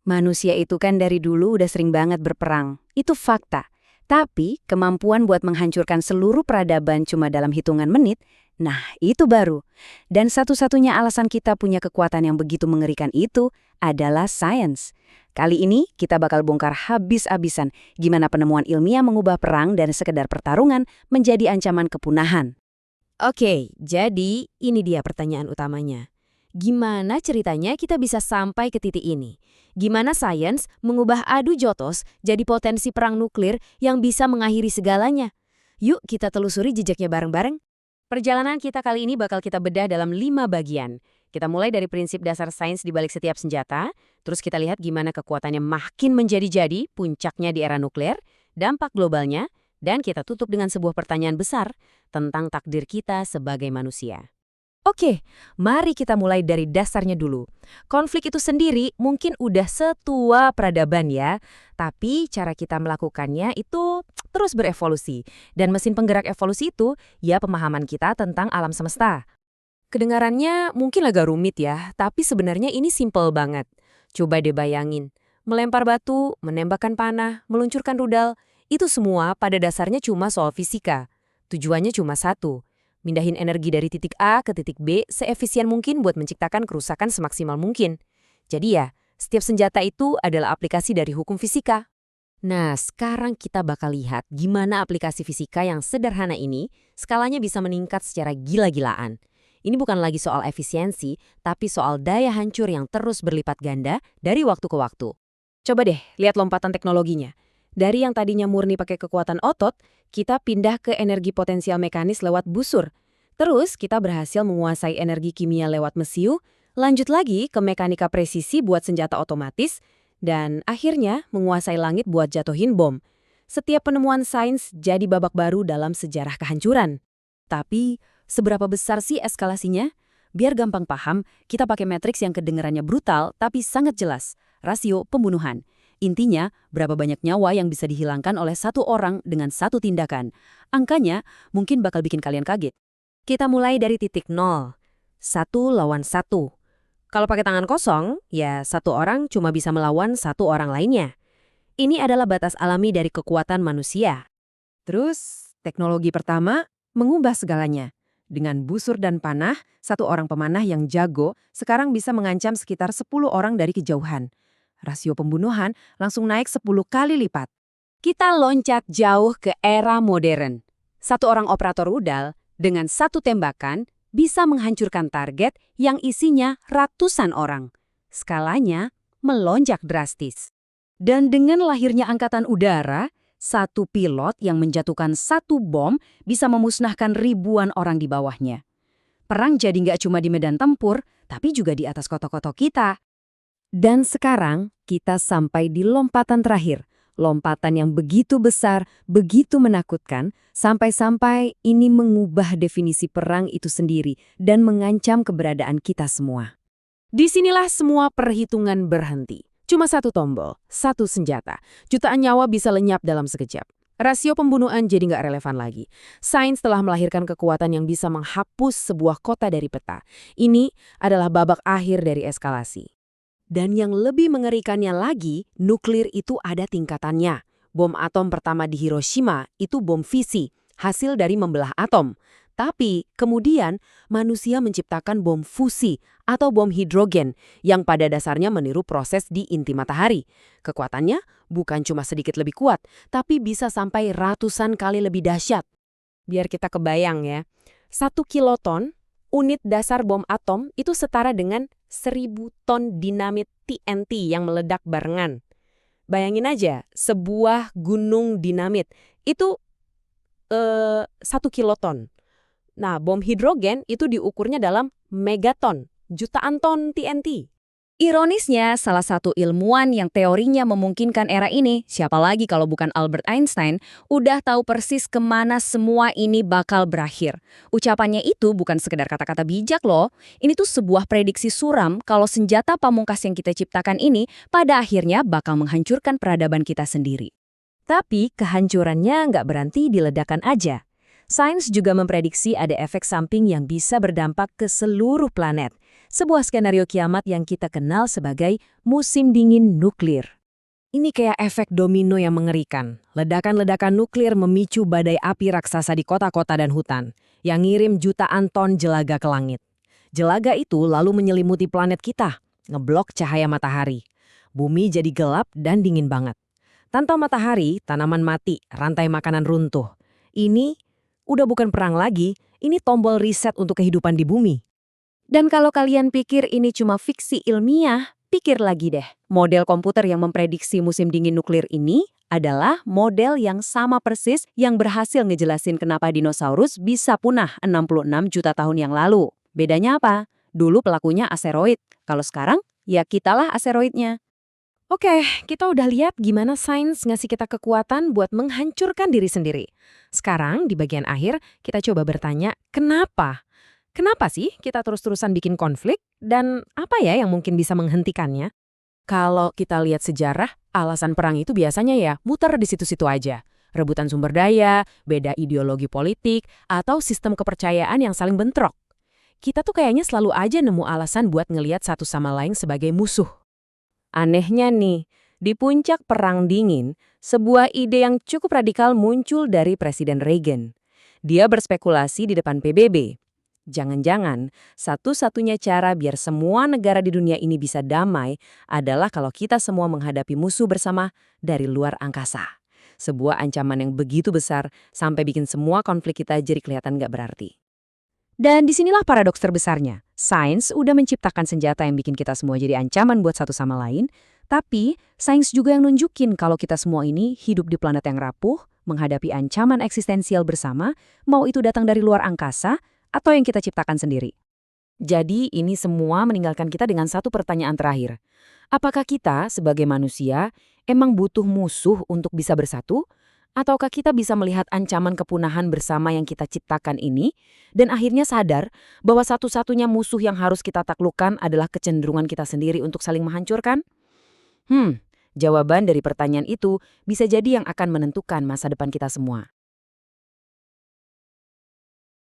Manusia itu kan dari dulu udah sering banget berperang. Itu fakta. Tapi kemampuan buat menghancurkan seluruh peradaban cuma dalam hitungan menit, nah itu baru. Dan satu-satunya alasan kita punya kekuatan yang begitu mengerikan itu adalah sains. Kali ini kita bakal bongkar habis-habisan gimana penemuan ilmiah mengubah perang dan sekedar pertarungan menjadi ancaman kepunahan. Oke, jadi ini dia pertanyaan utamanya. Gimana ceritanya kita bisa sampai ke titik ini? Gimana sains mengubah adu jotos jadi potensi perang nuklir yang bisa mengakhiri segalanya? Yuk kita telusuri jejaknya bareng-bareng. Perjalanan kita kali ini bakal kita bedah dalam 5 bagian. Kita mulai dari prinsip dasar sains di balik setiap senjata, terus kita lihat gimana kekuatannya makin menjadi-jadi, puncaknya di era nuklir, dampak globalnya, dan kita tutup dengan sebuah pertanyaan besar tentang takdir kita sebagai manusia. Oke, mari kita mulai dari dasarnya dulu. Konflik itu sendiri mungkin udah setua peradaban ya, tapi cara kita melakukannya itu terus berevolusi. Dan mesin penggerak evolusi itu ya pemahaman kita tentang alam semesta. Kedengarannya mungkin agak rumit ya, tapi sebenarnya ini simple banget. Coba deh bayangin, melempar batu, menembakkan panah, meluncurkan rudal, itu semua pada dasarnya cuma soal fisika. Tujuannya cuma satu, mindahin energi dari titik A ke titik B seefisien mungkin buat menciptakan kerusakan semaksimal mungkin. Jadi ya, setiap senjata itu adalah aplikasi dari hukum fisika. Nah, sekarang kita bakal lihat gimana aplikasi fisika yang sederhana ini skalanya bisa meningkat secara gila-gilaan. Ini bukan lagi soal efisiensi, tapi soal daya hancur yang terus berlipat ganda dari waktu ke waktu. Coba deh, lihat lompatan teknologinya. Dari yang tadinya murni pakai kekuatan otot, kita pindah ke energi potensial mekanis lewat busur. Terus kita berhasil menguasai energi kimia lewat mesiu, lanjut lagi ke mekanika presisi buat senjata otomatis, dan akhirnya menguasai langit buat jatuhin bom. Setiap penemuan sains jadi babak baru dalam sejarah kehancuran. Tapi, seberapa besar sih eskalasinya? Biar gampang paham, kita pakai matriks yang kedengarannya brutal tapi sangat jelas. Rasio pembunuhan. Intinya, berapa banyak nyawa yang bisa dihilangkan oleh satu orang dengan satu tindakan. Angkanya mungkin bakal bikin kalian kaget. Kita mulai dari titik 0. 1 lawan 1. Kalau pakai tangan kosong, ya satu orang cuma bisa melawan satu orang lainnya. Ini adalah batas alami dari kekuatan manusia. Terus, teknologi pertama mengubah segalanya. Dengan busur dan panah, satu orang pemanah yang jago sekarang bisa mengancam sekitar 10 orang dari kejauhan. Rasio pembunuhan langsung naik 10 kali lipat. Kita loncat jauh ke era modern. Satu orang operator rudal dengan satu tembakan bisa menghancurkan target yang isinya ratusan orang. Skalanya melonjak drastis. Dan dengan lahirnya angkatan udara, satu pilot yang menjatuhkan satu bom bisa memusnahkan ribuan orang di bawahnya. Perang jadi nggak cuma di medan tempur, tapi juga di atas kota-kota kita. Dan sekarang kita sampai di lompatan terakhir. Lompatan yang begitu besar, begitu menakutkan, sampai-sampai ini mengubah definisi perang itu sendiri dan mengancam keberadaan kita semua. Disinilah semua perhitungan berhenti. Cuma satu tombol, satu senjata. Jutaan nyawa bisa lenyap dalam sekejap. Rasio pembunuhan jadi nggak relevan lagi. Sains telah melahirkan kekuatan yang bisa menghapus sebuah kota dari peta. Ini adalah babak akhir dari eskalasi. Dan yang lebih mengerikannya lagi, nuklir itu ada tingkatannya. Bom atom pertama di Hiroshima itu bom fisi, hasil dari membelah atom. Tapi kemudian manusia menciptakan bom fusi atau bom hidrogen yang pada dasarnya meniru proses di inti matahari. Kekuatannya bukan cuma sedikit lebih kuat, tapi bisa sampai ratusan kali lebih dahsyat. Biar kita kebayang ya, 1 kiloton unit dasar bom atom itu setara dengan 1000 ton dinamit TNT yang meledak barengan. Bayangin aja, sebuah gunung dinamit itu 1 kiloton. Nah, bom hidrogen itu diukurnya dalam megaton, jutaan ton TNT. Ironisnya, salah satu ilmuwan yang teorinya memungkinkan era ini, siapa lagi kalau bukan Albert Einstein, udah tahu persis kemana semua ini bakal berakhir. Ucapannya itu bukan sekedar kata-kata bijak loh, ini tuh sebuah prediksi suram kalau senjata pamungkas yang kita ciptakan ini pada akhirnya bakal menghancurkan peradaban kita sendiri. Tapi kehancurannya nggak berhenti di ledakan aja. Sains juga memprediksi ada efek samping yang bisa berdampak ke seluruh planet. sebuah skenario kiamat yang kita kenal sebagai musim dingin nuklir. Ini kayak efek domino yang mengerikan. Ledakan-ledakan nuklir memicu badai api raksasa di kota-kota dan hutan, yang ngirim jutaan ton jelaga ke langit. Jelaga itu lalu menyelimuti planet kita, ngeblok cahaya matahari. Bumi jadi gelap dan dingin banget. Tanpa matahari, tanaman mati, rantai makanan runtuh. Ini udah bukan perang lagi, ini tombol reset untuk kehidupan di bumi. Dan kalau kalian pikir ini cuma fiksi ilmiah, pikir lagi deh. Model komputer yang memprediksi musim dingin nuklir ini adalah model yang sama persis yang berhasil ngejelasin kenapa dinosaurus bisa punah 66 juta tahun yang lalu. Bedanya apa? Dulu pelakunya asteroid, kalau sekarang ya kitalah asteroidnya. Oke, kita udah lihat gimana sains ngasih kita kekuatan buat menghancurkan diri sendiri. Sekarang, di bagian akhir, kita coba bertanya, kenapa? Kenapa sih kita terus-terusan bikin konflik? Dan apa ya yang mungkin bisa menghentikannya? Kalau kita lihat sejarah, alasan perang itu biasanya ya muter di situ-situ aja. Rebutan sumber daya, beda ideologi politik, atau sistem kepercayaan yang saling bentrok. Kita tuh kayaknya selalu aja nemu alasan buat ngelihat satu sama lain sebagai musuh. Anehnya nih, di puncak Perang Dingin, sebuah ide yang cukup radikal muncul dari Presiden Reagan. Dia berspekulasi di depan PBB. Jangan-jangan, satu-satunya cara biar semua negara di dunia ini bisa damai adalah kalau kita semua menghadapi musuh bersama dari luar angkasa. Sebuah ancaman yang begitu besar sampai bikin semua konflik kita jadi kelihatan nggak berarti. Dan disinilah paradoks terbesarnya. Sains udah menciptakan senjata yang bikin kita semua jadi ancaman buat satu sama lain, tapi sains juga yang nunjukin kalau kita semua ini hidup di planet yang rapuh, menghadapi ancaman eksistensial bersama, mau itu datang dari luar angkasa atau yang kita ciptakan sendiri. Jadi ini semua meninggalkan kita dengan satu pertanyaan terakhir. Apakah kita sebagai manusia emang butuh musuh untuk bisa bersatu? Ataukah kita bisa melihat ancaman kepunahan bersama yang kita ciptakan ini dan akhirnya sadar bahwa satu-satunya musuh yang harus kita taklukkan adalah kecenderungan kita sendiri untuk saling menghancurkan? Jawaban dari pertanyaan itu bisa jadi yang akan menentukan masa depan kita semua.